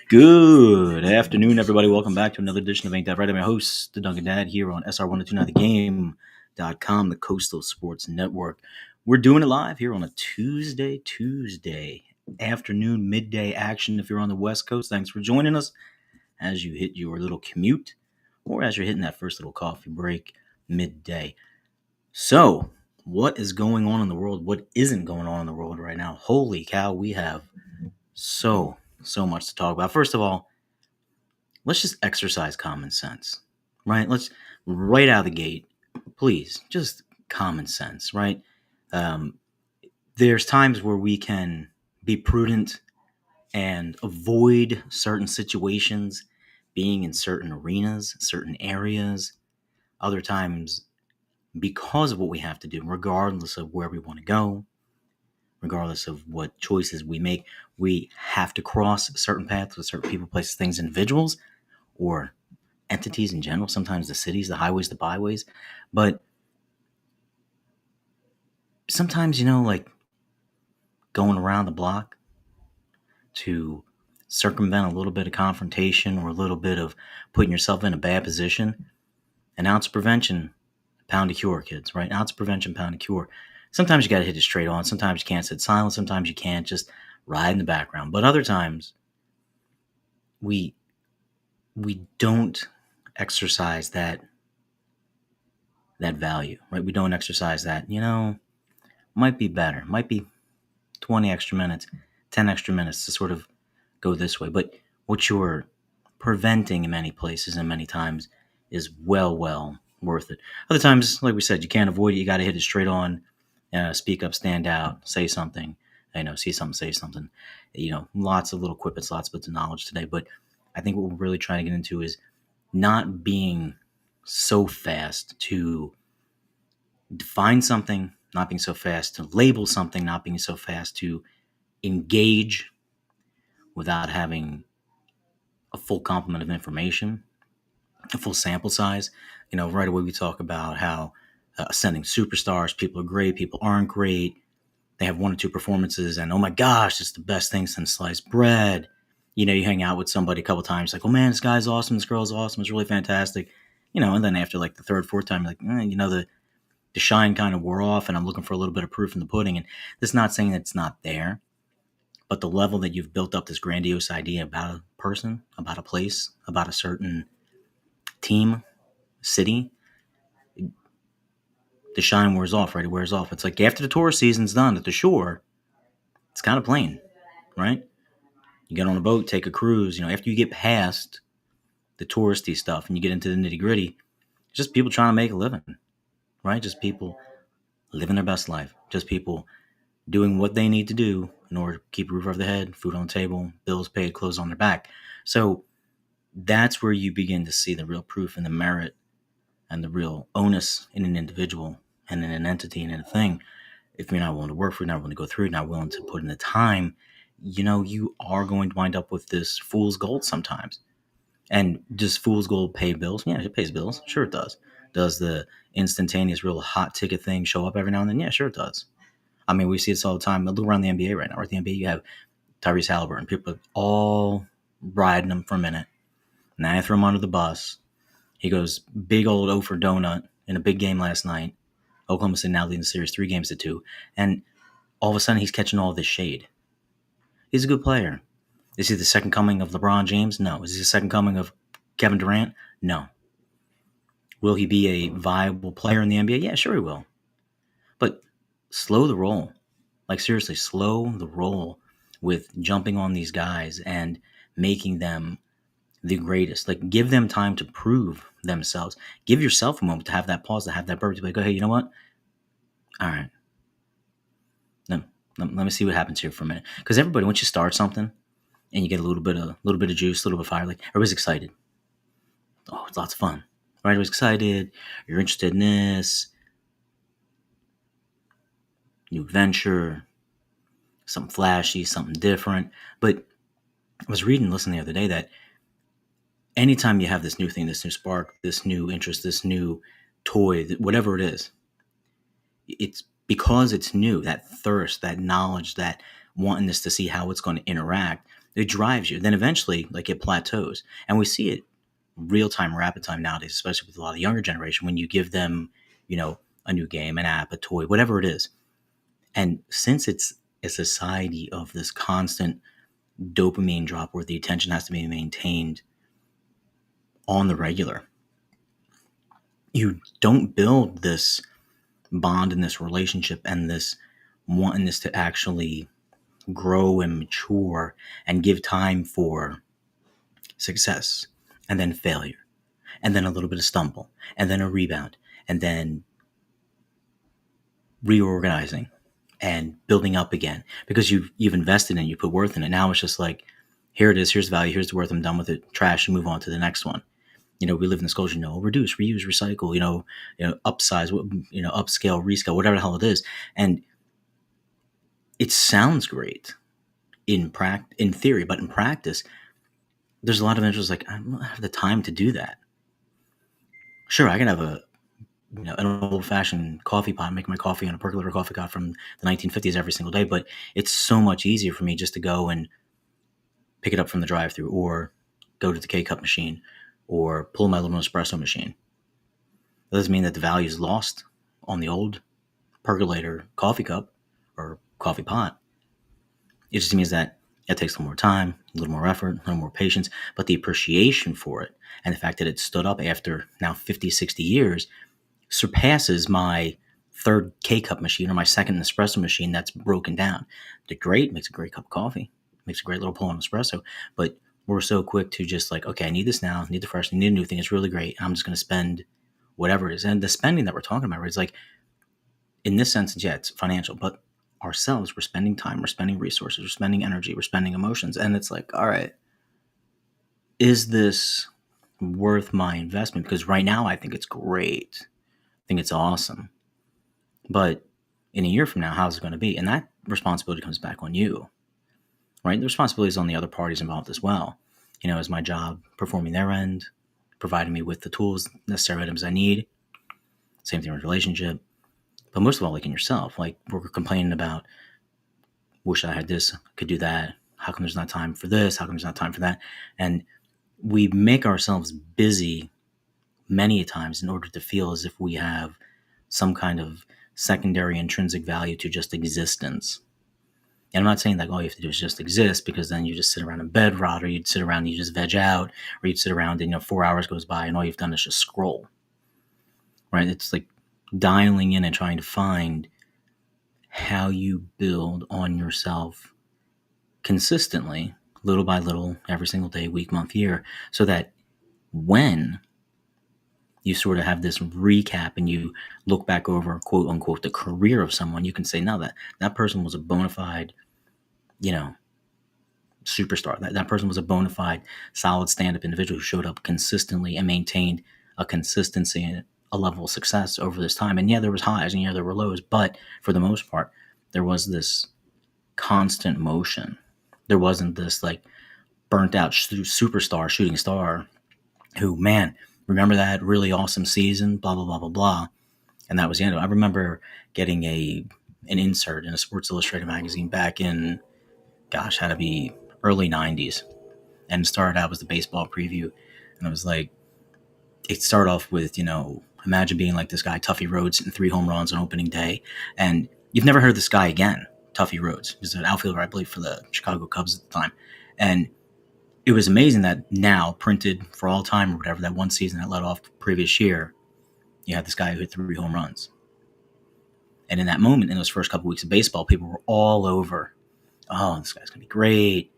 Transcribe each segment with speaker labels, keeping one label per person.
Speaker 1: Good afternoon, everybody. Welcome back to another edition of Ain't That Right? I'm your host, the Duncan Dad, here on SR1029thegame.com, the Coastal Sports Network. We're doing it live here on a Tuesday afternoon, midday action. If you're on the West Coast, thanks for joining us as you hit your little commute or as you're hitting that first little coffee break midday. So, what is going on in the world? What isn't going on in the world right now? Holy cow, we have so much to talk about. First of all, let's just exercise common sense, right? Let's right out of the gate, please, just common sense, right? Um, there's times where we can be prudent and avoid certain situations, being in certain arenas, certain areas. Other times, because of what we have to do, regardless of where we want to go, regardless of what choices we make, we have to cross certain paths with certain people, places, things, individuals, or entities in general, sometimes the cities, the highways, the byways. But sometimes, like going around the block to circumvent a little bit of confrontation or a little bit of putting yourself in a bad position, an ounce of prevention, pound of cure, kids, right? Ounce of prevention, pound of cure. Sometimes you got to hit it straight on. Sometimes you can't sit silent. Sometimes you can't just ride in the background. But other times, we don't exercise that value, right? We don't exercise that, might be better, might be 20 extra minutes, 10 extra minutes to sort of go this way. But what you're preventing in many places and many times is well worth it. Other times, like we said, you can't avoid it. You got to hit it straight on, speak up, stand out, say something, see something, say something. Lots of little quippets, lots of bits of knowledge today. But I think what we're really trying to get into is not being so fast to define something, not being so fast to label something, not being so fast to engage without having a full complement of information, a full sample size. Right away we talk about how ascending superstars, people are great, people aren't great. They have one or two performances and, oh my gosh, it's the best thing since sliced bread. You hang out with somebody a couple times, like, oh man, this guy's awesome, this girl's awesome, it's really fantastic. And then after like the third, fourth time, like, the shine kind of wore off and I'm looking for a little bit of proof in the pudding. And this is not saying that it's not there, but the level that you've built up this grandiose idea about a person, about a place, about a certain team, city, the shine wears off, right? It wears off. It's like after the tourist season's done at the shore, it's kind of plain, right? You get on a boat, take a cruise, after you get past the touristy stuff and you get into the nitty gritty, it's just people trying to make a living, right? Just people living their best life. Just people doing what they need to do in order to keep a roof over their head, food on the table, bills paid, clothes on their back. So that's where you begin to see the real proof and the merit and the real onus in an individual and in an entity and in a thing. If you're not willing to work for it, not willing to go through it, not willing to put in the time, you are going to wind up with this fool's gold sometimes. And does fool's gold pay bills? Yeah, it pays bills. Sure it does. Does the instantaneous, real hot ticket thing show up every now and then? Yeah, sure it does. I mean, we see this all the time. Look around the NBA right now. Right, the NBA, you have Tyrese Halliburton. People are all riding him for a minute. Now you throw him under the bus. He goes big old O for donut in a big game last night. Oklahoma City now leading the series 3-2. And all of a sudden, he's catching all this shade. He's a good player. Is he the second coming of LeBron James? No. Is he the second coming of Kevin Durant? No. Will he be a viable player in the NBA? Yeah, sure he will. But slow the roll. Like, seriously, slow the roll with jumping on these guys and making them the greatest. Like, give them time to prove themselves. Give yourself a moment to have that pause, to have that burp, to be like, oh, hey, you know what? All right. Let me see what happens here for a minute. Because everybody, once you start something and you get a little bit of juice, a little bit of fire, like, everybody's excited. Oh, it's lots of fun. Right? Everybody's excited. You're interested in this. New adventure. Something flashy, something different. But I was listening the other day that anytime you have this new thing, this new spark, this new interest, this new toy, whatever it is, it's because it's new, that thirst, that knowledge, that wantingness to see how it's going to interact, It drives you. Then eventually, like, it plateaus. And we see it real time, rapid time nowadays, especially with a lot of the younger generation, when you give them, a new game, an app, a toy, whatever it is. And since it's a society of this constant dopamine drop where the attention has to be maintained on the regular, you don't build this bond and this relationship and this wanting this to actually grow and mature and give time for success and then failure and then a little bit of stumble and then a rebound and then reorganizing and building up again because you've invested in it, you put worth in it. Now it's just like, here it is, here's the value, here's the worth, I'm done with it, trash, and move on to the next one. We live in this culture, reduce, reuse, recycle, upsize, upscale, rescale, whatever the hell it is. And it sounds great in theory, but in practice, there's a lot of individuals like, I don't have the time to do that. Sure, I can have an old-fashioned coffee pot, make my coffee on a percolator coffee pot from the 1950s every single day, but it's so much easier for me just to go and pick it up from the drive-thru or go to the K-Cup machine or pull my little espresso machine. That doesn't mean that the value is lost on the old percolator coffee cup or coffee pot. It just means that it takes a little more time, a little more effort, a little more patience, but the appreciation for it and the fact that it stood up after now 50, 60 years surpasses my third K-Cup machine or my second espresso machine that's broken down. They're great, makes a great cup of coffee, makes a great little pull on espresso, but we're so quick to just like, okay, I need this now, I need the fresh, I need a new thing, it's really great, I'm just going to spend whatever it is. And the spending that we're talking about, right, it's like, in this sense, yeah, it's financial, but ourselves, we're spending time, we're spending resources, we're spending energy, we're spending emotions, and it's like, all right, is this worth my investment? Because right now I think it's great. I think it's awesome. But in a year from now, how's it going to be? And that responsibility comes back on you, right? The responsibility is on the other parties involved as well. Is my job performing their end, providing me with the tools, necessary items I need? Same thing with relationship. But most of all, like in yourself, like we're complaining about, wish I had this, could do that. How come there's not time for this? How come there's not time for that? And we make ourselves busy many times in order to feel as if we have some kind of secondary intrinsic value to just existence. And I'm not saying like all you have to do is just exist, because then you just sit around and bed rot, or you'd sit around and you just veg out, or you'd sit around and 4 hours goes by and all you've done is just scroll. Right? It's like dialing in and trying to find how you build on yourself consistently, little by little, every single day, week, month, year, so that when you sort of have this recap and you look back over, quote unquote, the career of someone, you can say, no, that person was a bona fide, superstar. That person was a bona fide, solid stand-up individual who showed up consistently and maintained a consistency and a level of success over this time. And yeah, there was highs and yeah, there were lows, but for the most part, there was this constant motion. There wasn't this like burnt out superstar, shooting star who, man, remember that really awesome season, blah, blah, blah, blah, blah. And that was the end of it. I remember getting an insert in a Sports Illustrated magazine back in, had to be early 90s. And it started out as the baseball preview. And it was like, it started off with, imagine being like this guy, Tuffy Rhodes, hitting 3 home runs on opening day. And you've never heard this guy again, Tuffy Rhodes. He was an outfielder, I believe, for the Chicago Cubs at the time. And it was amazing that now, printed for all time or whatever, that one season that led off the previous year, you had this guy who hit 3 home runs. And in that moment, in those first couple weeks of baseball, people were all over, oh, this guy's going to be great.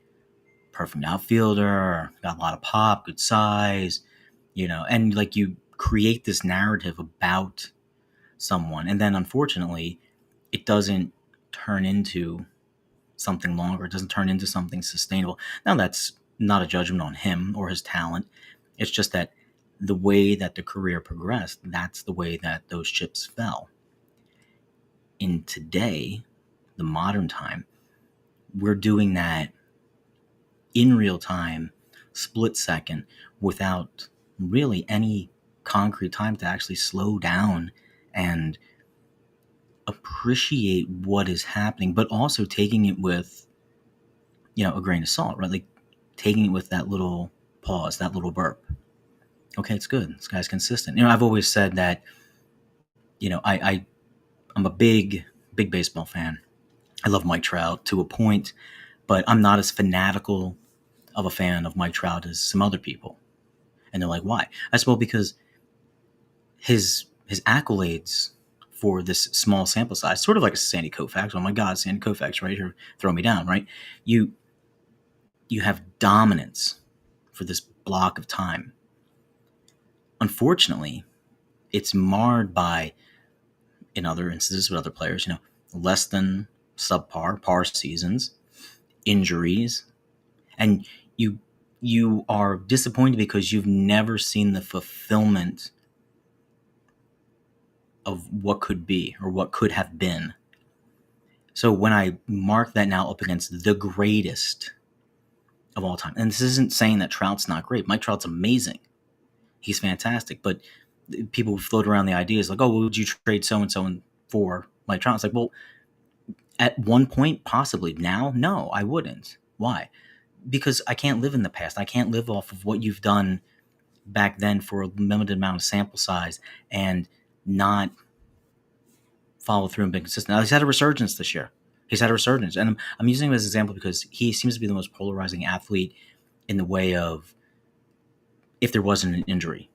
Speaker 1: Perfect outfielder, got a lot of pop, good size, and like you create this narrative about someone. And then unfortunately, it doesn't turn into something longer. It doesn't turn into something sustainable. Now, that's not a judgment on him or his talent. It's just that the way that the career progressed, that's the way that those chips fell. In today, the modern time, we're doing that in real time, split second, without really any concrete time to actually slow down and appreciate what is happening, but also taking it with a grain of salt, right? Like taking it with that little pause, that little burp. Okay, it's good. This guy's consistent. I've always said that, I'm a big, big baseball fan. I love Mike Trout to a point, but I'm not as fanatical of a fan of Mike Trout as some other people. And they're like, why? I suppose because his accolades for this small sample size, sort of like a Sandy Koufax. Oh my God, Sandy Koufax right here, throw me down, right? You have dominance for this block of time. Unfortunately, it's marred by, in other instances with other players, less than subpar, par seasons, injuries, and you are disappointed because you've never seen the fulfillment of what could be or what could have been. So when I mark that now up against the greatest of all time, and this isn't saying that Trout's not great. Mike Trout's amazing. He's fantastic. But people float around the ideas like, oh, would you trade so-and-so for Mike Trout? It's like, well, at one point, possibly. Now, no, I wouldn't. Why? Because I can't live in the past. I can't live off of what you've done back then for a limited amount of sample size and not follow through and be consistent. Now, he's had a resurgence this year. And I'm using him as an example because he seems to be the most polarizing athlete in the way of if there wasn't an injury,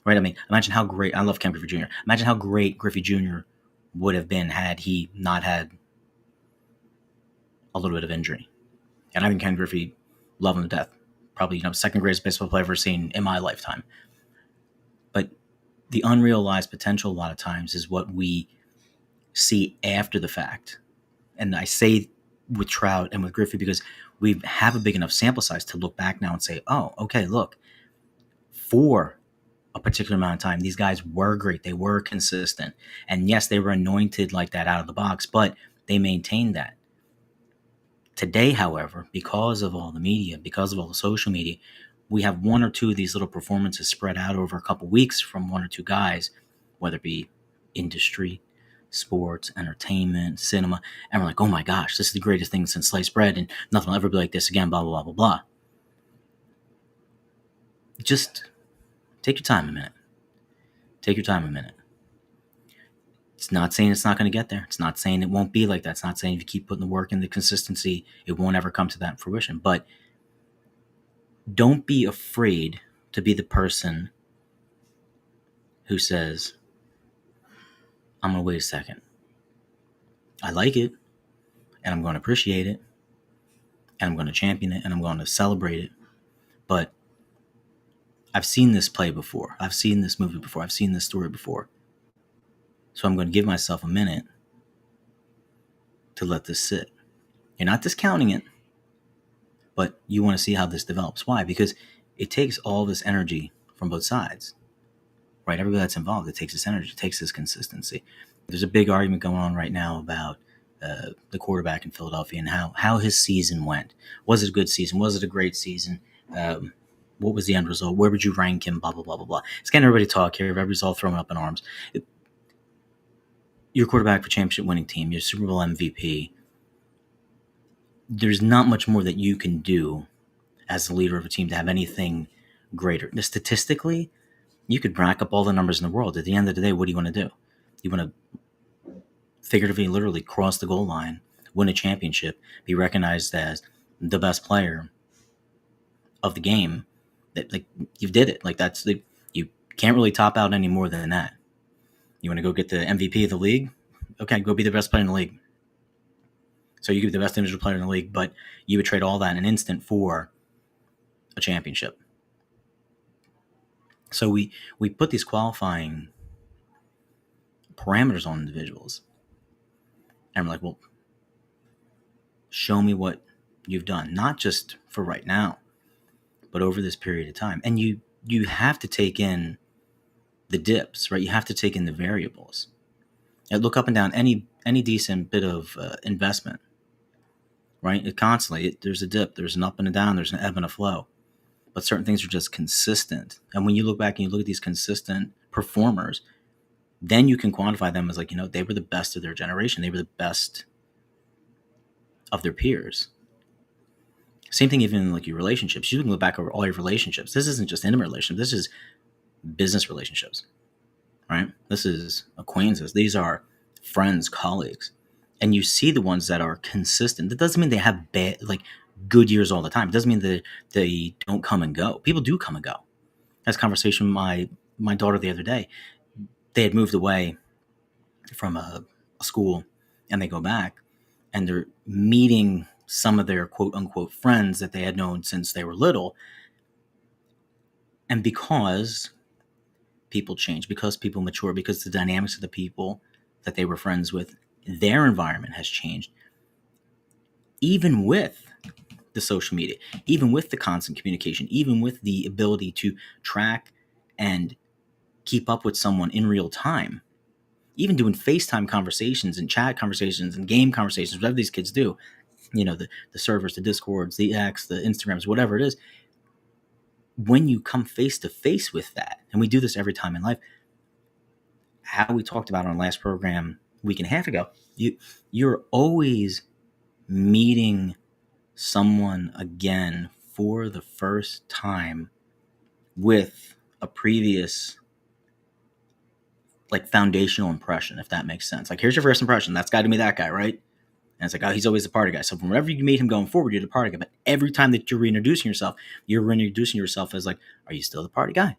Speaker 1: right? I mean, imagine how great, I love Ken Griffey Jr. Imagine how great Griffey Jr. would have been had he not had a little bit of injury. And I think Ken Griffey, love him to death. Probably, second greatest baseball player I've ever seen in my lifetime. But the unrealized potential a lot of times is what we see after the fact. And I say with Trout and with Griffey because we have a big enough sample size to look back now and say, oh, okay, look, for a particular amount of time, these guys were great. They were consistent. And yes, they were anointed like that out of the box, but they maintained that. Today, however, because of all the media, because of all the social media, we have one or two of these little performances spread out over a couple weeks from one or two guys, whether it be industry, sports, entertainment, cinema, and we're like, oh my gosh, this is the greatest thing since sliced bread, and nothing will ever be like this again, blah, blah, blah, blah, blah. Just take your time a minute. Take your time a minute. It's not saying it's not going to get there. It's not saying it won't be like that. It's not saying if you keep putting the work and the consistency, it won't ever come to that fruition. But don't be afraid to be the person who says, I'm going to wait a second. I like it, and I'm going to appreciate it, and I'm going to champion it, and I'm going to celebrate it. But I've seen this play before. I've seen this movie before. I've seen this story before. So I'm going to give myself a minute to let this sit. You're not discounting it, but you want to see how this develops. Why? Because it takes all this energy from both sides, right? Everybody that's involved, it takes this energy, it takes this consistency. There's a big argument going on right now about the quarterback in Philadelphia and how his season went. Was it a good season? Was it a great season? What was the end result? Where would you rank him? Blah, blah, blah, blah, blah. It's getting everybody to talk here. Everybody's all throwing up in arms. Your quarterback for championship winning team, your Super Bowl MVP, there's not much more that you can do as the leader of a team to have anything greater. Statistically, you could rack up all the numbers in the world. At the end of the day, what do you want to do? You want to figuratively, literally cross the goal line, win a championship, be recognized as the best player of the game. That, like, you did it. Like, that's you can't really top out any more than that. You want to go get the MVP of the league? Okay, go be the best player in the league. So you could be the best individual player in the league, but you would trade all that in an instant for a championship. So we put these qualifying parameters on individuals. And we're like, well, show me what you've done, not just for right now, but over this period of time. And you have to take in the dips, right? You have to take in the variables. And look up and down any decent bit of investment, right? There's a dip, there's an up and a down, there's an ebb and a flow. But certain things are just consistent. And when you look back and you look at these consistent performers, then you can quantify them as like, they were the best of their generation. They were the best of their peers. Same thing even in like your relationships. You can look back over all your relationships. This isn't just intimate relationships. This is business relationships, right? This is acquaintances. These are friends, colleagues. And you see the ones that are consistent. That doesn't mean they have bad, like good years all the time. It doesn't mean that they don't come and go. People do come and go. I had a conversation with my daughter the other day. They had moved away from a school and they go back and they're meeting some of their quote unquote friends that they had known since they were little. And because people change, because people mature, because the dynamics of the people that they were friends with, their environment has changed, even with the social media, even with the constant communication, even with the ability to track and keep up with someone in real time, even doing FaceTime conversations and chat conversations and game conversations, whatever these kids do, the servers, the Discords, the X, the Instagrams, whatever it is, when you come face to face with that, and we do this every time in life, how we talked about on our last program a week and a half ago, you're always meeting someone again for the first time with a previous like foundational impression, if that makes sense. Like, here's your first impression. That's got to be that guy, right? And it's like, oh, he's always the party guy. So whenever you meet him going forward, you're the party guy. But every time that you're reintroducing yourself as like, are you still the party guy?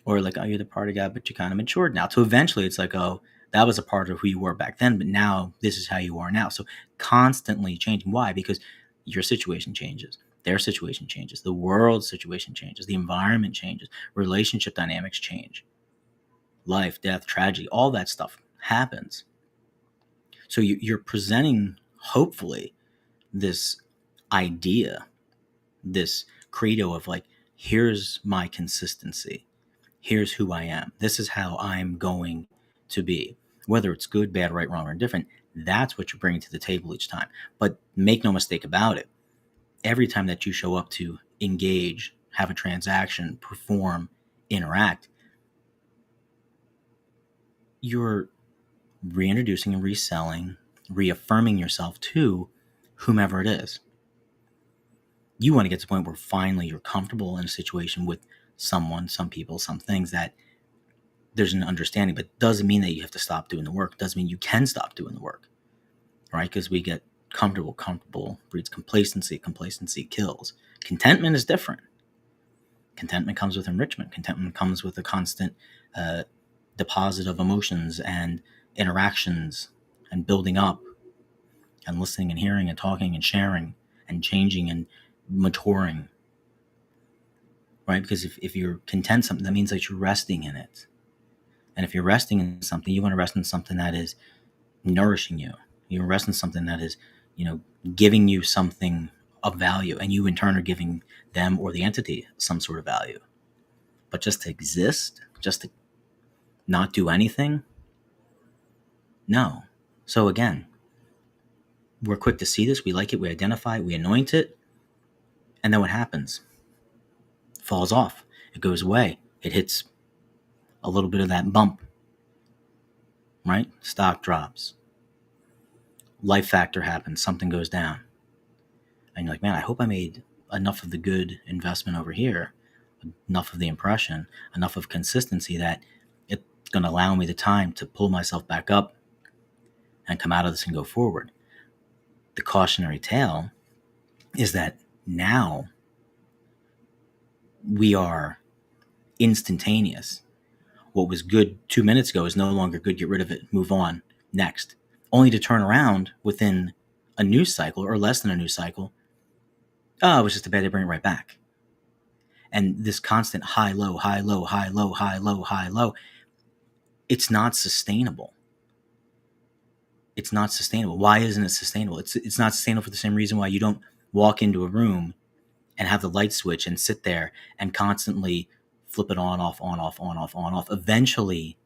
Speaker 1: Or like, oh, you're the party guy, but you're kind of matured now. So eventually it's like, oh, that was a part of who you were back then, but now this is how you are now. So constantly changing. Why? Because your situation changes. Their situation changes. The world's situation changes. The environment changes. Relationship dynamics change. Life, death, tragedy, all that stuff happens. So you're presenting, hopefully, this idea, this credo of like, here's my consistency. Here's who I am. This is how I'm going to be. Whether it's good, bad, right, wrong, or indifferent, that's what you're bringing to the table each time. But make no mistake about it. Every time that you show up to engage, have a transaction, perform, interact, you're reintroducing and reselling, reaffirming yourself to whomever it is. You want to get to the point where finally you're comfortable in a situation with someone, some people, some things that there's an understanding, but doesn't mean that you have to stop doing the work. Doesn't mean you can stop doing the work, right? Because we get comfortable. Comfortable breeds complacency. Complacency kills. Contentment is different. Contentment comes with enrichment. Contentment comes with a constant deposit of emotions and interactions and building up and listening and hearing and talking and sharing and changing and maturing, right? Because if you're content something, that means that you're resting in it. And if you're resting in something, you want to rest in something that is nourishing you. You rest in something that is, giving you something of value, and you in turn are giving them or the entity some sort of value. But just to exist, just to not do anything, no. So again, we're quick to see this. We like it. We identify it. We anoint it. And then what happens? It falls off. It goes away. It hits a little bit of that bump, right? Stock drops. Life factor happens. Something goes down. And you're like, man, I hope I made enough of the good investment over here, enough of the impression, enough of consistency that it's going to allow me the time to pull myself back up and come out of this and go forward. The cautionary tale is that now we are instantaneous. What was good 2 minutes ago is no longer good. Get rid of it. Move on. Next. Only to turn around within a news cycle or less than a news cycle. Oh, it was just a bad day. Bring it right back. And this constant high, low, high, low, high, low, high, low, high, low. It's not sustainable. It's not sustainable. Why isn't it sustainable? It's not sustainable for the same reason why you don't walk into a room and have the light switch and sit there and constantly flip it on, off, on, off, on, off, on, off. Eventually,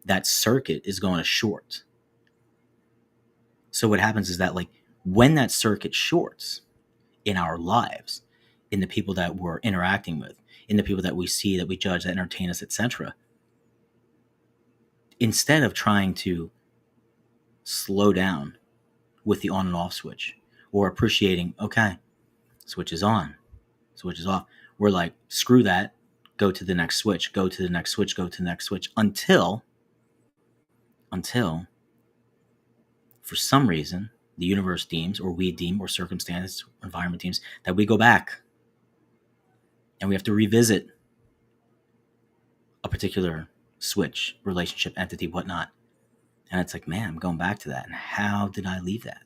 Speaker 1: that circuit is going to short. So what happens is that, like, when that circuit shorts in our lives, in the people that we're interacting with, in the people that we see, that we judge, that entertain us, etc., instead of trying to slow down with the on and off switch or appreciating, okay, Switch is on. Switch is off. We're like, screw that. Go to the next switch. Go to the next switch. Go to the next switch. Until for some reason, the universe deems, or we deem, or circumstance, environment deems, that we go back and we have to revisit a particular switch, relationship, entity, whatnot. And it's like, man, I'm going back to that. And how did I leave that?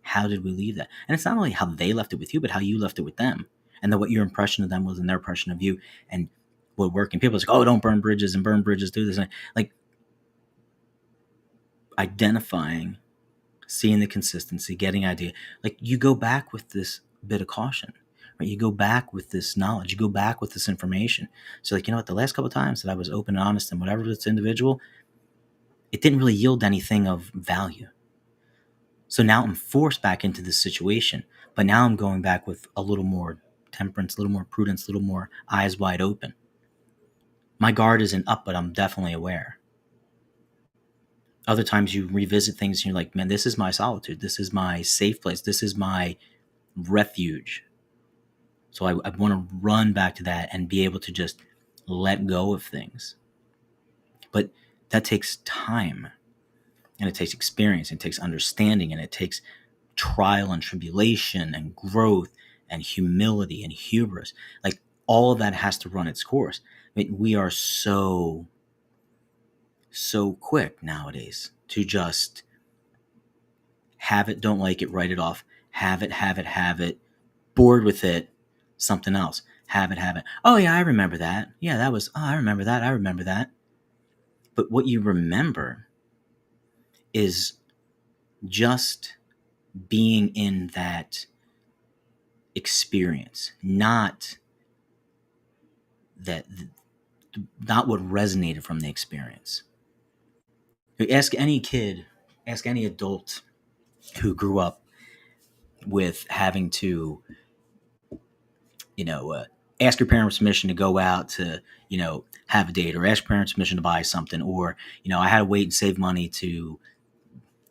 Speaker 1: How did we leave that? And it's not only how they left it with you, but how you left it with them. And then what your impression of them was and their impression of you, and what working. People are like, oh, don't burn bridges, and burn bridges, do this. And like, identifying, seeing the consistency, getting idea. Like, you go back with this bit of caution, right? You go back with this knowledge. You go back with this information. So like, you know what? The last couple of times that I was open and honest and whatever this individual, it didn't really yield anything of value. So now I'm forced back into this situation, but now I'm going back with a little more temperance, a little more prudence, a little more eyes wide open. My guard isn't up, but I'm definitely aware. Other times you revisit things and you're like, man, this is my solitude. This is my safe place. This is my refuge. So I want to run back to that and be able to just let go of things. But that takes time, and it takes experience, and it takes understanding, and it takes trial and tribulation and growth and humility and hubris. Like, all of that has to run its course. I mean, we are so quick nowadays to just have it, don't like it, write it off, have it, bored with it, something else, have it. Oh yeah, I remember that. Yeah, that was, I remember that. But what you remember is just being in that experience, not what resonated from the experience. Ask any kid, ask any adult who grew up with having to, ask your parents' permission to go out to, have a date, or ask your parents' permission to buy something, or, I had to wait and save money to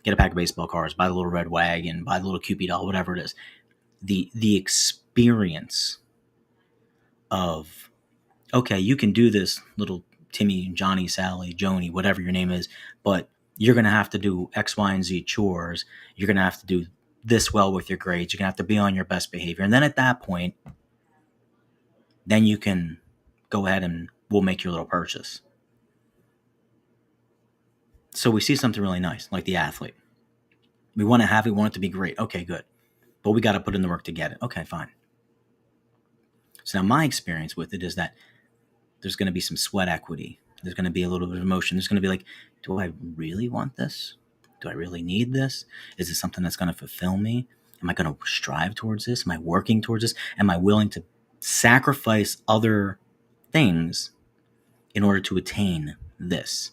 Speaker 1: get a pack of baseball cards, buy the little red wagon, buy the little Cupid doll, whatever it is. The experience of, okay, you can do this, little Timmy, Johnny, Sally, Joni, whatever your name is, but you're going to have to do X, Y, and Z chores. You're going to have to do this well with your grades. You're going to have to be on your best behavior. And then at that point, then you can go ahead and we'll make your little purchase. So we see something really nice, like the athlete. We want to have it, we want it to be great. Okay, good. But we got to put in the work to get it. Okay, fine. So now my experience with it is that there's going to be some sweat equity. There's going to be a little bit of emotion. There's going to be like, do I really want this? Do I really need this? Is this something that's going to fulfill me? Am I going to strive towards this? Am I working towards this? Am I willing to sacrifice other things in order to attain this?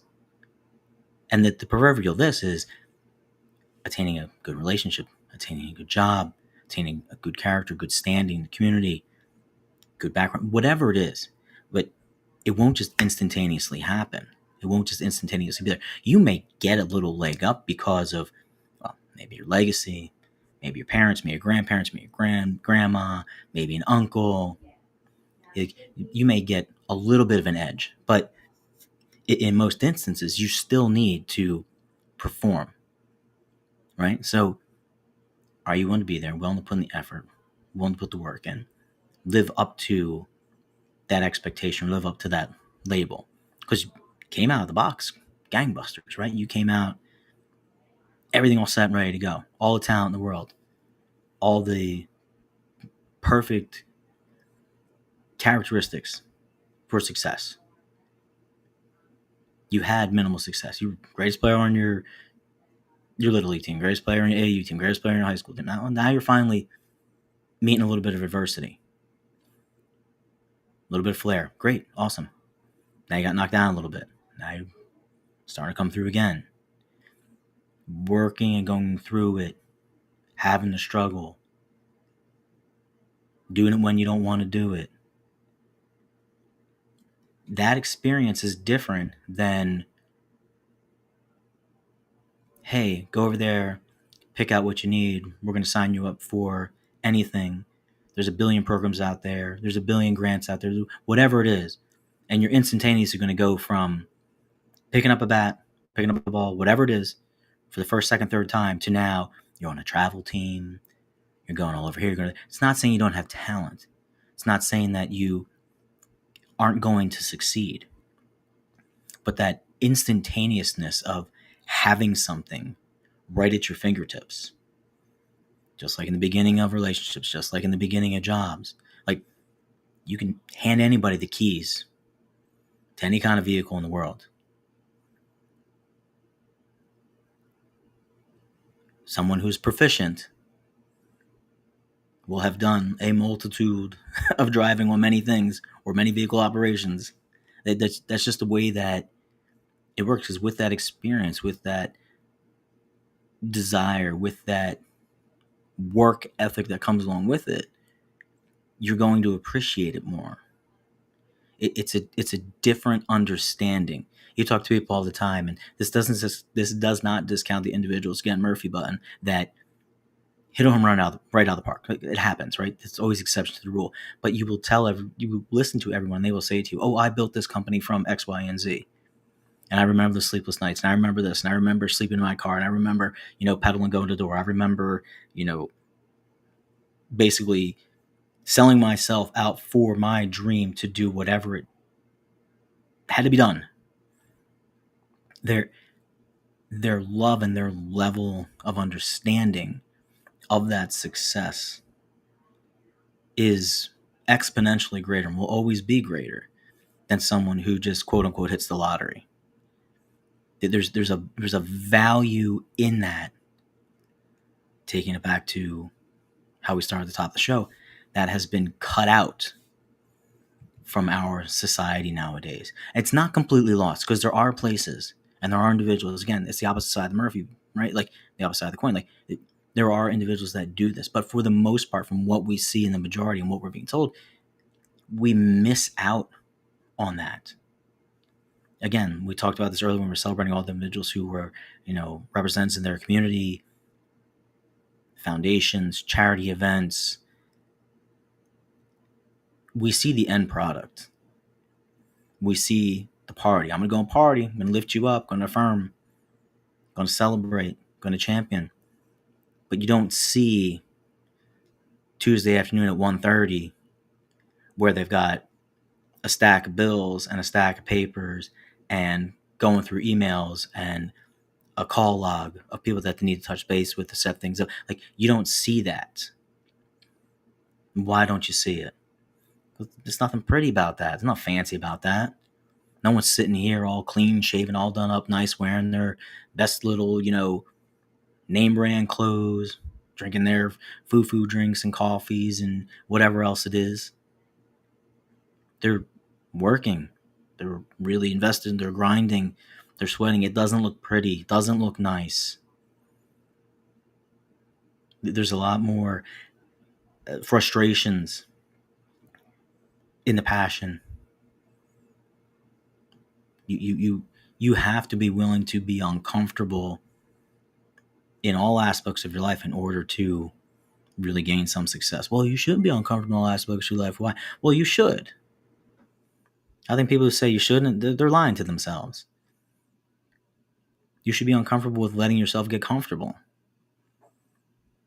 Speaker 1: And that the proverbial this is attaining a good relationship, attaining a good job, attaining a good character, good standing in the community, good background, whatever it is. But it won't just instantaneously happen. It won't just instantaneously be there. You may get a little leg up because of, well, maybe your legacy, maybe your parents, maybe your grandparents, maybe your grandma, maybe an uncle. You may get a little bit of an edge, but in most instances, you still need to perform, right? So are you willing to be there, willing to put in the effort, willing to put the work in, live up to that expectation, live up to that label? Because you came out of the box gangbusters, right? You came out, everything all set and ready to go, all the talent in the world, all the perfect characteristics for success. You had minimal success. You were greatest player on your Little League team, greatest player on your AAU team, greatest player in your high school team. Now you're finally meeting a little bit of adversity, a little bit of flair. Great, awesome. Now you got knocked down a little bit. Now you're starting to come through again. Working and going through it, having to struggle, doing it when you don't want to do it. That experience is different than, hey, go over there, pick out what you need. We're going to sign you up for anything There's a billion programs out there. There's a billion grants out there. Whatever it is, and you're instantaneously going to go from picking up a bat, picking up a ball, whatever it is, for the first, second, third time to now you're on a travel team. You're going all over here. It's not saying you don't have talent. It's not saying that you aren't going to succeed. But that instantaneousness of having something right at your fingertips, just like in the beginning of relationships, just like in the beginning of jobs, like you can hand anybody the keys to any kind of vehicle in the world. Someone who's proficient will have done a multitude of driving on many things or many vehicle operations. That's just the way that it works, is with that experience, with that desire, with that work ethic that comes along with it, you're going to appreciate it more. It's a different understanding. You talk to people all the time, and this does not discount the individuals, again, Murphy button, that hit a home run right out of the park. It happens, right? It's always exception to the rule. But you will listen to everyone. They will say to you, "Oh, I built this company from X, Y, and Z, and I remember the sleepless nights, and I remember this, and I remember sleeping in my car, and I remember, pedaling going to the door. I remember, basically selling myself out for my dream to do whatever it had to be done." Their love and their level of understanding of that success is exponentially greater and will always be greater than someone who just quote unquote hits the lottery. There's a value in that. Taking it back to how we started at the top of the show, that has been cut out from our society nowadays. It's not completely lost, because there are places and there are individuals. Again, it's the opposite side of the Murphy, right? Like the opposite side of the coin. Like there are individuals that do this, but for the most part, from what we see in the majority and what we're being told, we miss out on that. Again, we talked about this earlier when we were celebrating all the individuals who were, representatives in their community, foundations, charity events. We see the end product. We see the party. I'm going to go and party. I'm going to lift you up. Going to affirm. Going to celebrate. Going to champion. But you don't see Tuesday afternoon at 1:30 where they've got a stack of bills and a stack of papers and going through emails and a call log of people that they need to touch base with to set things up. Like, you don't see that. Why don't you see it? There's nothing pretty about that. There's nothing fancy about that. No one's sitting here all clean shaven, all done up nice, wearing their best little, name brand clothes, drinking their foo-foo drinks and coffees and whatever else it is. They're working. They're really invested. They're grinding. They're sweating. It doesn't look pretty. It doesn't look nice. There's a lot more frustrations in the passion. You have to be willing to be uncomfortable in all aspects of your life in order to really gain some success. Well, you shouldn't be uncomfortable in all aspects of your life. Why? Well, you should. I think people who say you shouldn't, they're lying to themselves. You should be uncomfortable with letting yourself get comfortable.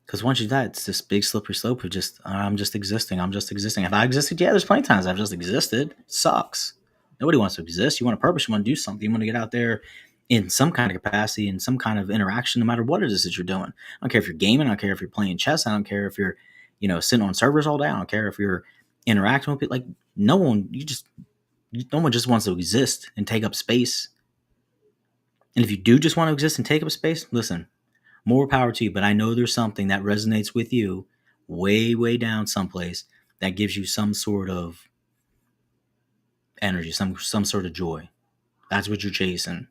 Speaker 1: Because once you do that, it's this big slippery slope of just, I'm just existing. Have I existed? Yeah, there's plenty of times I've just existed. It sucks. Nobody wants to exist. You want a purpose. You want to do something. You want to get out there in some kind of capacity, in some kind of interaction, no matter what it is that you're doing. I don't care if you're gaming. I don't care if you're playing chess. I don't care if you're, sitting on servers all day. I don't care if you're interacting with people. Like, no one just wants to exist and take up space. And if you do just want to exist and take up space, listen, more power to you. But I know there's something that resonates with you way, way down someplace that gives you some sort of energy, some sort of joy. That's what you're chasing.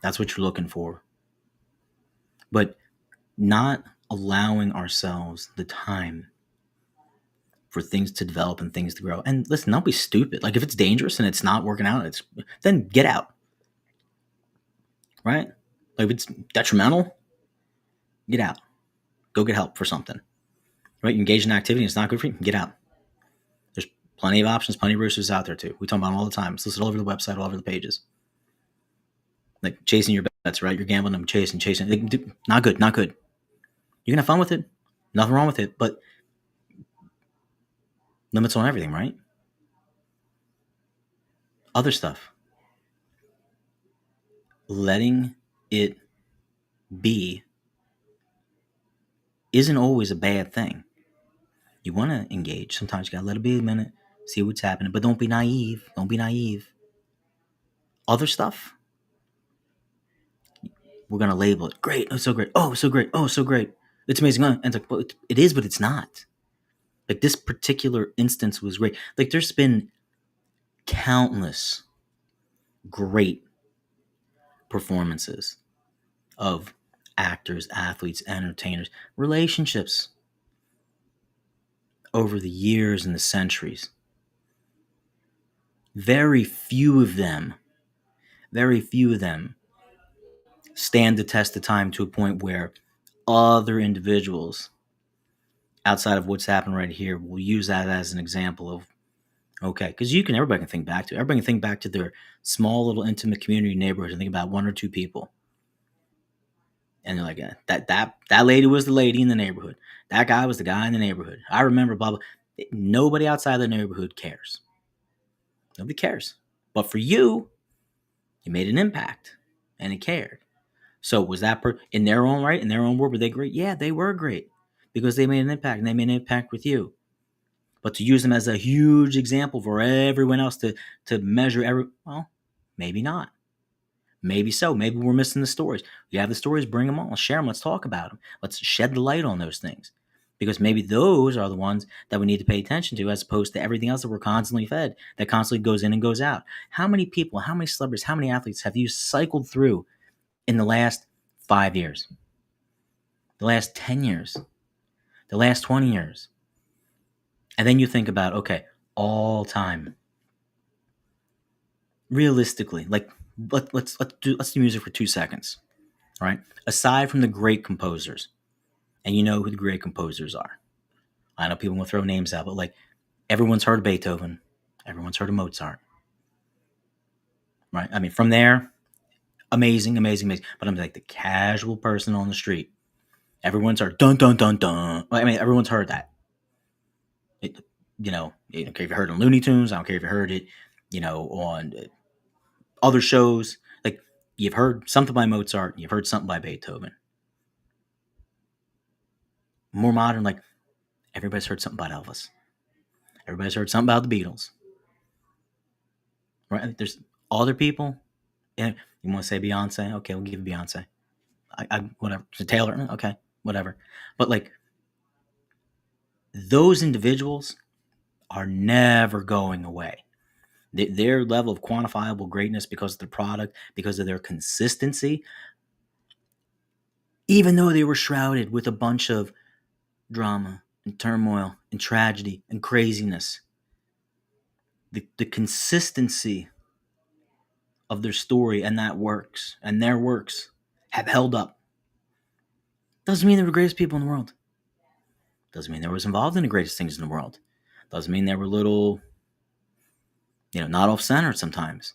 Speaker 1: That's what you're looking for. But not allowing ourselves the time for things to develop and things to grow. And listen, don't be stupid. Like, if it's dangerous and it's not working out, then get out. Right? Like, if it's detrimental, get out. Go get help for something. right? You engage in activity and it's not good for you, get out. There's plenty of options, plenty of resources out there too. We talk about them all the time. It's listed all over the website, all over the pages. Like chasing your bets, right? You're gambling them, chasing. Not good, not good. You can have fun with it. Nothing wrong with it, but limits on everything, right? Other stuff. Letting it be isn't always a bad thing. You want to engage. Sometimes you got to let it be a minute, see what's happening, but don't be naive. Don't be naive. Other stuff, we're going to label it. Great. Oh, so great. Oh, so great. Oh, so great. It's amazing. And it's like, well, it is, but it's not. Like this particular instance was great. Like there's been countless great performances of actors, athletes, entertainers, relationships over the years and the centuries. Very few of them stand the test of time to a point where other individuals outside of what's happened right here will use that as an example of, okay, because everybody can think back to it. Everybody can think back to their small little intimate community neighborhood and think about one or two people. And they're like, that lady was the lady in the neighborhood. That guy was the guy in the neighborhood. I remember blah, blah. Nobody outside the neighborhood cares. Nobody cares. But for you, you made an impact and it cared. So was that in their own right, in their own world, were they great? Yeah, they were great because they made an impact and they made an impact with you. But to use them as a huge example for everyone else to measure well, maybe not. Maybe so. Maybe we're missing the stories. You have the stories, bring them on. Let's share them. Let's talk about them. Let's shed the light on those things. Because maybe those are the ones that we need to pay attention to as opposed to everything else that we're constantly fed, that constantly goes in and goes out. How many people, how many celebrities, how many athletes have you cycled through in the last 5 years? The last 10 years? The last 20 years? And then you think about, okay, all time. Realistically, like let's do music for 2 seconds. All right. Aside from the great composers, and you know who the great composers are. I know people will throw names out, but like everyone's heard of Beethoven, everyone's heard of Mozart. Right? I mean, from there, amazing. But I'm like the casual person on the street. Everyone's heard dun dun dun dun. I mean, everyone's heard that. I don't care if you heard it on Looney Tunes. I don't care if you heard it, on other shows. Like you've heard something by Mozart, you've heard something by Beethoven. More modern, like everybody's heard something about Elvis. Everybody's heard something about the Beatles. Right? There's other people. Yeah, you want to say Beyonce? Okay, we'll give Beyonce. I whatever. Taylor? Okay, whatever. But like those individuals are never going away. Their level of quantifiable greatness because of the product, because of their consistency, even though they were shrouded with a bunch of drama and turmoil and tragedy and craziness, the consistency of their story and their works have held up. Doesn't mean they were the greatest people in the world. Doesn't mean they were involved in the greatest things in the world. Doesn't mean they were little, not off-center sometimes.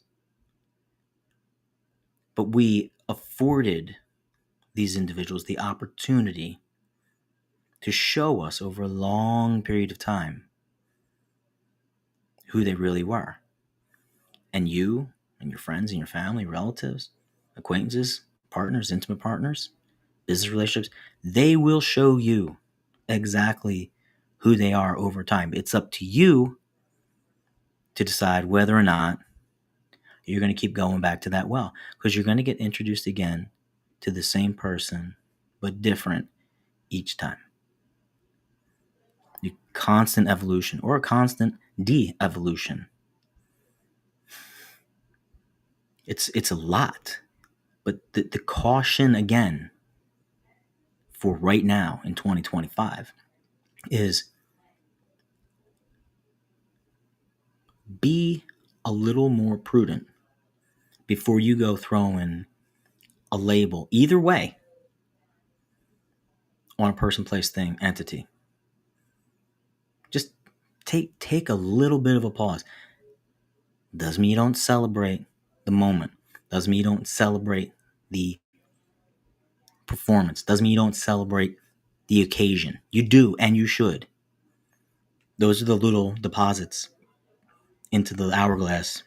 Speaker 1: But we afforded these individuals the opportunity to show us over a long period of time who they really were. And you and your friends and your family, relatives, acquaintances, partners, intimate partners, business relationships, they will show you exactly who they are over time. It's up to you to decide whether or not you're going to keep going back to that well, because you're going to get introduced again to the same person, but different each time. The constant evolution or a constant de-evolution. It's a lot, but the caution again for right now in 2025 is be a little more prudent before you go throwing a label either way on a person, place, thing, entity. take a little bit of a pause. Doesn't mean you don't celebrate the moment. Doesn't mean you don't celebrate the performance. Doesn't mean you don't celebrate the occasion. You do, and you should. Those are the little deposits into the hourglass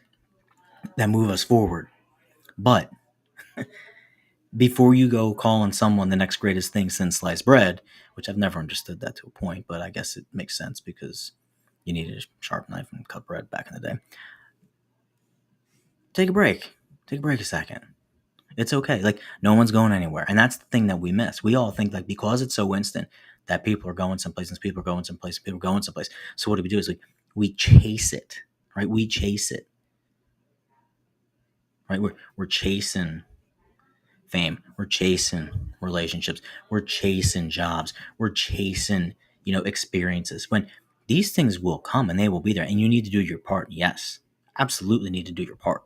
Speaker 1: that move us forward. But before you go calling someone the next greatest thing since sliced bread, which I've never understood that to a point, but I guess it makes sense because you needed a sharp knife and cut bread back in the day. Take a break. Take a break a second. It's okay. Like, no one's going anywhere. And that's the thing that we miss. We all think, like, because it's so instant that people are going someplace and people are going someplace and people are going someplace. So what do? Is like, we chase it, right? We chase it, right? We're chasing fame. We're chasing relationships. We're chasing jobs. We're chasing, experiences. When these things will come and they will be there, and you need to do your part. Yes, absolutely need to do your part.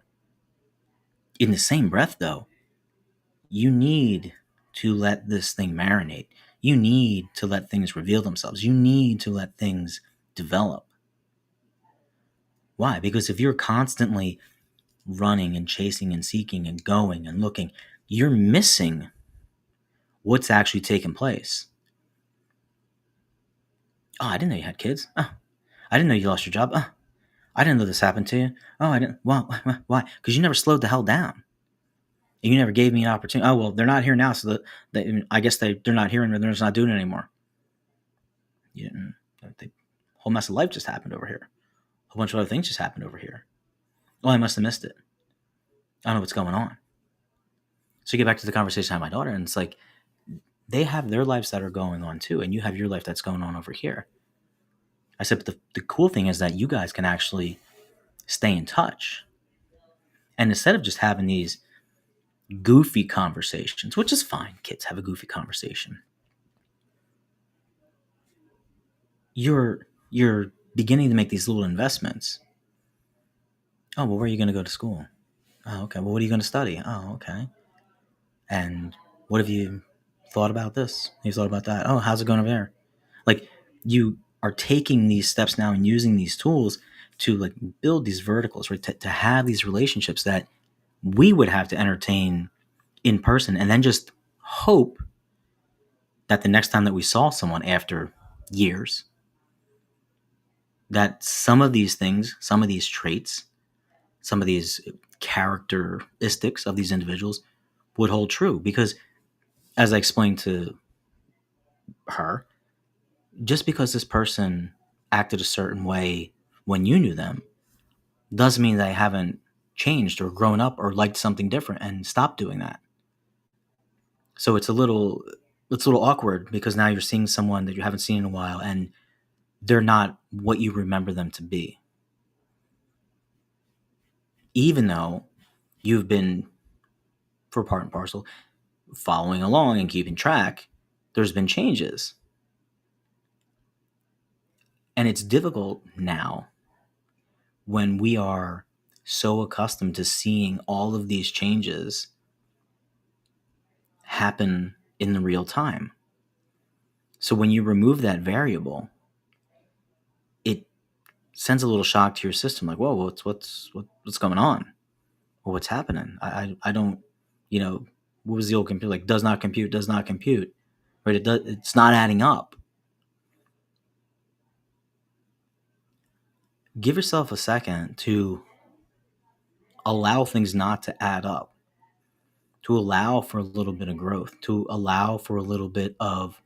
Speaker 1: In the same breath, though, you need to let this thing marinate. You need to let things reveal themselves. You need to let things develop. Why? Because if you're constantly running and chasing and seeking and going and looking, you're missing what's actually taking place. Oh, I didn't know you had kids. Oh, I didn't know you lost your job. Oh, I didn't know this happened to you. Oh, I didn't. Well, why? Because you never slowed the hell down. You never gave me an opportunity. Oh, well, they're not here now, so I guess they're not here and they're just not doing it anymore. You didn't. The whole mess of life just happened over here. A whole bunch of other things just happened over here. Oh, I must have missed it. I don't know what's going on. So you get back to the conversation I had with my daughter, and it's like they have their lives that are going on too, and you have your life that's going on over here. I said, but the cool thing is that you guys can actually stay in touch. And instead of just having these goofy conversations, which is fine, kids have a goofy conversation, you're beginning to make these little investments. Oh, well, where are you going to go to school? Oh, okay. Well, what are you going to study? Oh, okay. And what have you thought about this? You thought about that? Oh, how's it going over there? Like, you are taking these steps now and using these tools to like build these verticals, right? To have these relationships that we would have to entertain in person, and then just hope that the next time that we saw someone after years, that some of these things, some of these traits, some of these characteristics of these individuals would hold true. Because as I explained to her, just because this person acted a certain way when you knew them doesn't mean they haven't changed or grown up or liked something different and stopped doing that. So it's a little awkward because now you're seeing someone that you haven't seen in a while and they're not what you remember them to be. Even though you've been, for part and parcel, following along and keeping track, there's been changes. And it's difficult now when we are so accustomed to seeing all of these changes happen in the real time. So when you remove that variable, it sends a little shock to your system, like, whoa, what's going on? Well, what's happening? I don't, what was the old computer? Like, does not compute, right? It's not adding up. Give yourself a second to allow things not to add up, to allow for a little bit of growth, to allow for a little bit of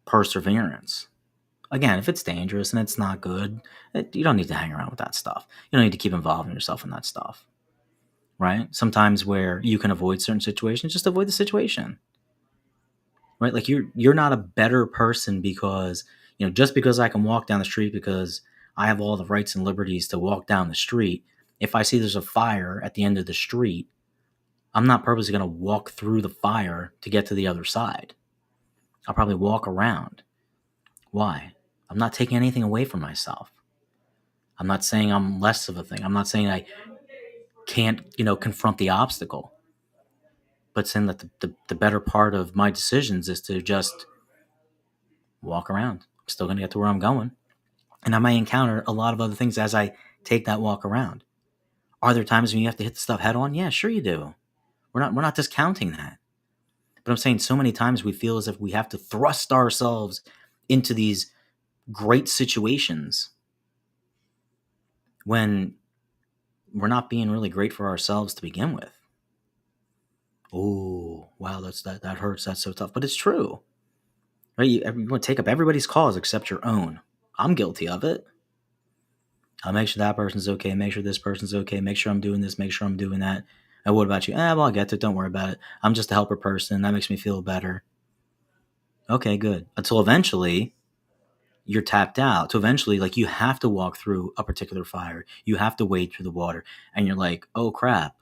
Speaker 1: perseverance. Again, if it's dangerous and it's not good, you don't need to hang around with that stuff. You don't need to keep involving yourself in that stuff, right? Sometimes where you can avoid certain situations, just avoid the situation, right? Like you're not a better person because, just because I can walk down the street because I have all the rights and liberties to walk down the street. If I see there's a fire at the end of the street, I'm not purposely going to walk through the fire to get to the other side. I'll probably walk around. Why? I'm not taking anything away from myself. I'm not saying I'm less of a thing. I'm not saying I can't, confront the obstacle. But saying that the better part of my decisions is to just walk around. I'm still going to get to where I'm going. And I might encounter a lot of other things as I take that walk around. Are there times when you have to hit the stuff head on? Yeah, sure you do. We're not discounting that. But I'm saying so many times we feel as if we have to thrust ourselves into these great situations when we're not being really great for ourselves to begin with. Oh, wow, that hurts. That's so tough. But it's true. Right? You want to take up everybody's cause except your own. I'm guilty of it. I'll make sure that person's okay, make sure this person's okay, make sure I'm doing this, make sure I'm doing that. And what about you? Well, I'll get to it. Don't worry about it. I'm just a helper person. That makes me feel better. Okay, good. Until eventually you're tapped out. So eventually, like, you have to walk through a particular fire. You have to wade through the water. And you're like, oh crap,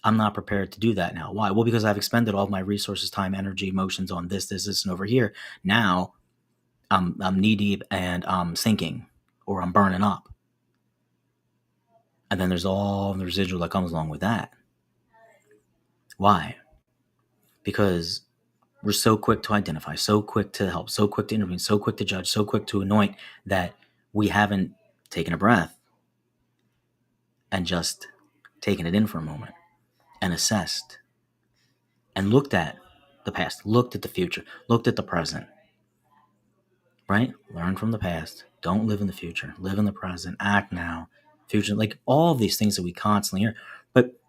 Speaker 1: I'm not prepared to do that now. Why? Well, because I've expended all of my resources, time, energy, emotions on this, and over here. Now I'm knee deep and I'm sinking or I'm burning up. And then there's all the residual that comes along with that. Why? Because we're so quick to identify, so quick to help, so quick to intervene, so quick to judge, so quick to anoint that we haven't taken a breath and just taken it in for a moment and assessed and looked at the past, looked at the future, looked at the present, right? Learn from the past. Don't live in the future. Live in the present. Act now. Future, like all of these things that we constantly hear. But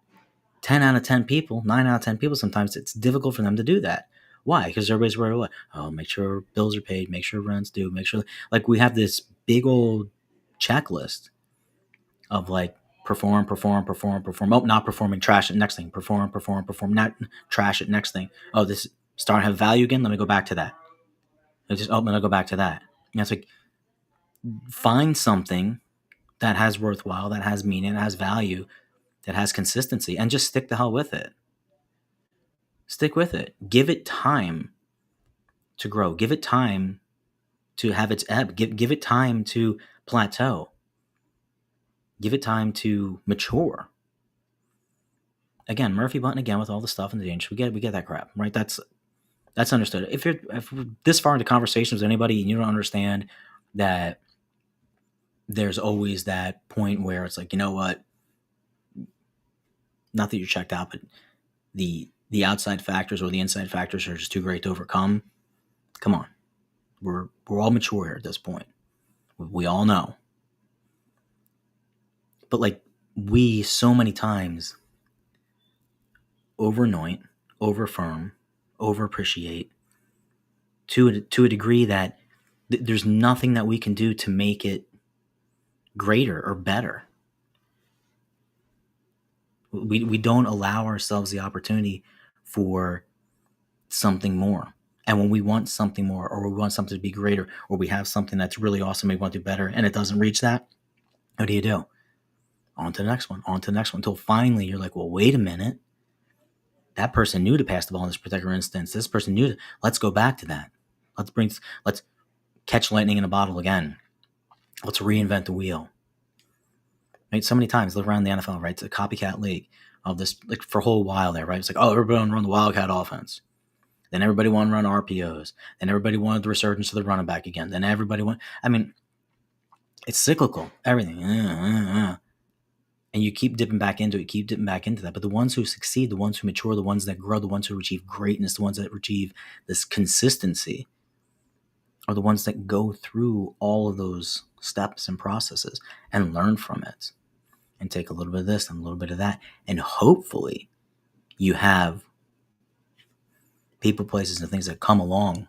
Speaker 1: 10 out of 10 people, 9 out of 10 people, sometimes it's difficult for them to do that. Why? Because everybody's worried about, oh, make sure bills are paid, make sure rent's due, make sure, like, we have this big old checklist of like perform. Oh, not performing, trash it, next thing. Perform, not trash it, next thing. Oh, this starting to have value again. Let me go back to that. Let me go back to that. And it's like, find something that has worthwhile, that has meaning, that has value, that has consistency, and just stick the hell with it. Stick with it. Give it time to grow. Give it time to have its ebb. Give it time to plateau. Give it time to mature. Again, Murphy button again with all the stuff in the danger. We get that crap, right? That's understood. If we're this far into conversations with anybody and you don't understand that there's always that point where it's like, you know what? Not that you're checked out, but the outside factors or the inside factors are just too great to overcome. Come on. We're all mature here at this point. We all know. But like, we so many times over-anoint, over-affirm, over-appreciate to a degree that there's nothing that we can do to make it greater or better. We don't allow ourselves the opportunity for something more. And when we want something more, or we want something to be greater, or we have something that's really awesome, we want to do better, and it doesn't reach that, what do you do? On to the next one, until finally you're like, well, wait a minute. That person knew to pass the ball in this particular instance. This person knew let's go back to that. Let's catch lightning in a bottle again. Let's reinvent the wheel. Right? So many times, look around the NFL, right? It's a copycat league of this, like, for a whole while there, right? It's like, oh, everybody wanted to run the Wildcat offense. Then everybody wanted to run RPOs. Then everybody wanted the resurgence of the running back again. Then everybody it's cyclical, everything. And you keep dipping back into it, that. But the ones who succeed, the ones who mature, the ones that grow, the ones who achieve greatness, the ones that achieve this consistency are the ones that go through all of those steps and processes and learn from it and take a little bit of this and a little bit of that. And hopefully you have people, places, and things that come along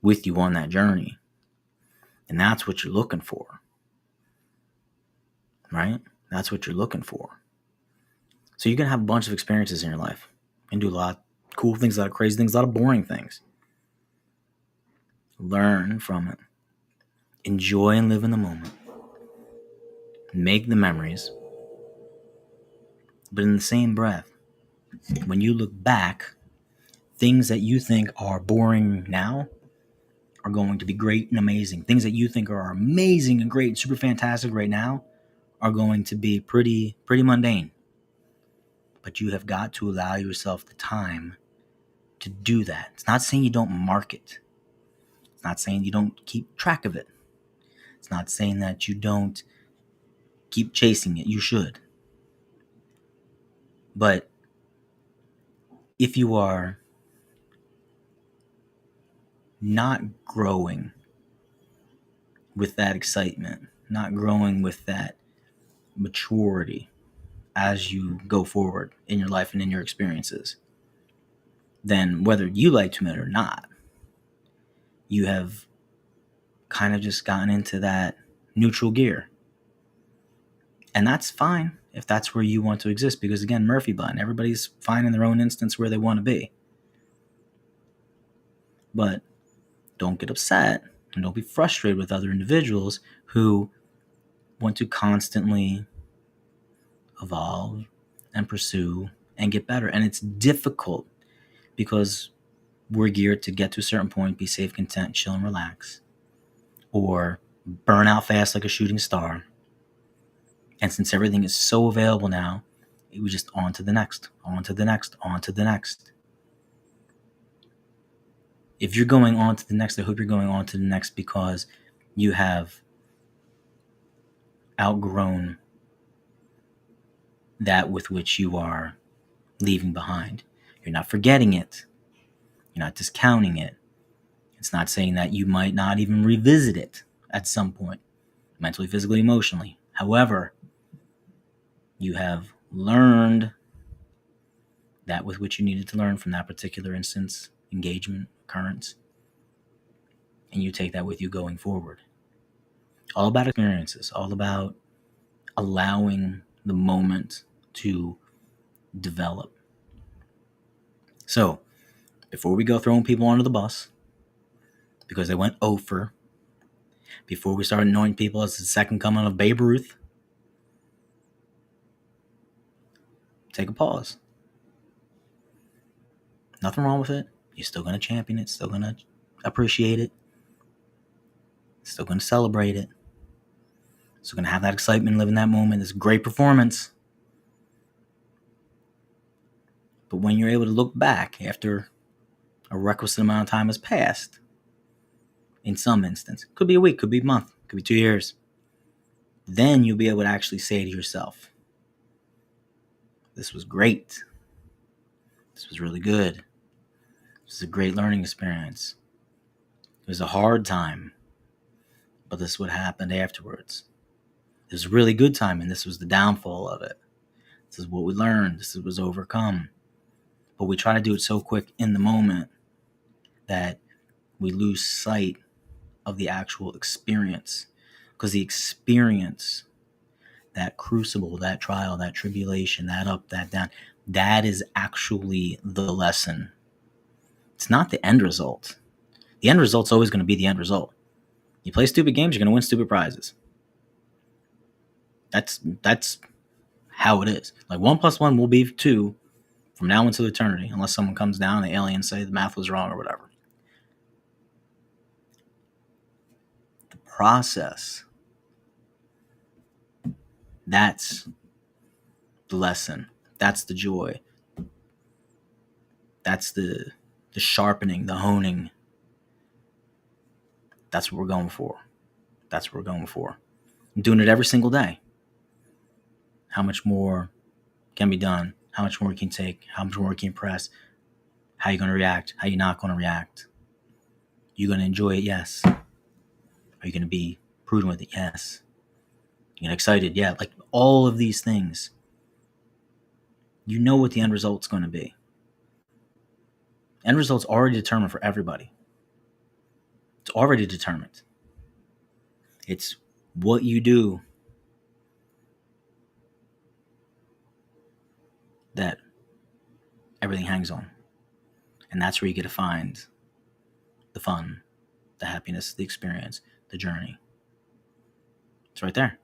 Speaker 1: with you on that journey. And that's what you're looking for, right? That's what you're looking for. So you're going to have a bunch of experiences in your life and do a lot of cool things, a lot of crazy things, a lot of boring things. Learn from it. Enjoy and live in the moment. Make the memories. But in the same breath, when you look back, things that you think are boring now are going to be great and amazing. Things that you think are amazing and great, super fantastic right now, are going to be pretty mundane. But you have got to allow yourself the time to do that. It's not saying you don't mark it. It's not saying you don't keep track of it. It's not saying that you don't keep chasing it. You should. But if you are not growing with that excitement, not growing with that maturity as you go forward in your life and in your experiences, then whether you like to admit it or not, you have kind of just gotten into that neutral gear. And that's fine if that's where you want to exist, because again, Murphy button, everybody's fine in their own instance where they want to be. But don't get upset and don't be frustrated with other individuals who want to constantly evolve and pursue and get better. And it's difficult because we're geared to get to a certain point, be safe, content, chill, and relax, or burn out fast like a shooting star. And since everything is so available now, we just on to the next, on to the next, on to the next. If you're going on to the next, I hope you're going on to the next because you have outgrown that with which you are leaving behind. You're not forgetting it. You're not discounting it. It's not saying that you might not even revisit it at some point, mentally, physically, emotionally. However, you have learned that with which you needed to learn from that particular instance, engagement, occurrence, and you take that with you going forward. All about experiences, all about allowing the moment to develop. So, before we go throwing people under the bus because they went over, before we start anointing people as the second coming of Babe Ruth, take a pause. Nothing wrong with it. You're still going to champion it, still going to appreciate it, still going to celebrate it, still going to have that excitement, live in that moment. It's a great performance. But when you're able to look back after a requisite amount of time has passed, in some instance, could be a week, could be a month, could be 2 years, then you'll be able to actually say to yourself, this was great. This was really good. This was a great learning experience. It was a hard time, but this is what happened afterwards. It was a really good time, and this was the downfall of it. This is what we learned. This was overcome. But we try to do it so quick in the moment that we lose sight of the actual experience. Because the experience, that crucible, that trial, that tribulation, that up, that down, that is actually the lesson. It's not the end result. The end result's always going to be the end result. You play stupid games, you're going to win stupid prizes. That's how it is. Like 1 + 1 will be 2 from now until eternity, unless someone comes down and the aliens say the math was wrong or whatever. The process, that's the lesson. That's the joy. That's the sharpening, the honing. That's what we're going for. That's what we're going for. I'm doing it every single day. How much more can be done? How much more you can take? How much more you can press? How you going to react? How you not going to react? You going to enjoy it? Yes. Are you going to be prudent with it? Yes. You get excited? Yeah. Like all of these things. You know what the end result's going to be. End result's already determined for everybody. It's already determined. It's what you do that everything hangs on. And that's where you get to find the fun, the happiness, the experience, the journey. It's right there.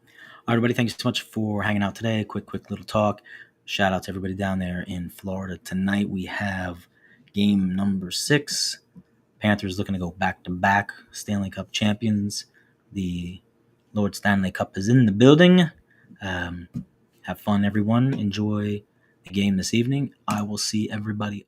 Speaker 1: All right, everybody, thank you so much for hanging out today. Quick little talk. Shout out to everybody down there in Florida. Tonight we have game number 6. Panthers looking to go back-to-back Stanley Cup champions. The Lord Stanley Cup is in the building. Have fun, everyone. Enjoy the game this evening. I will see everybody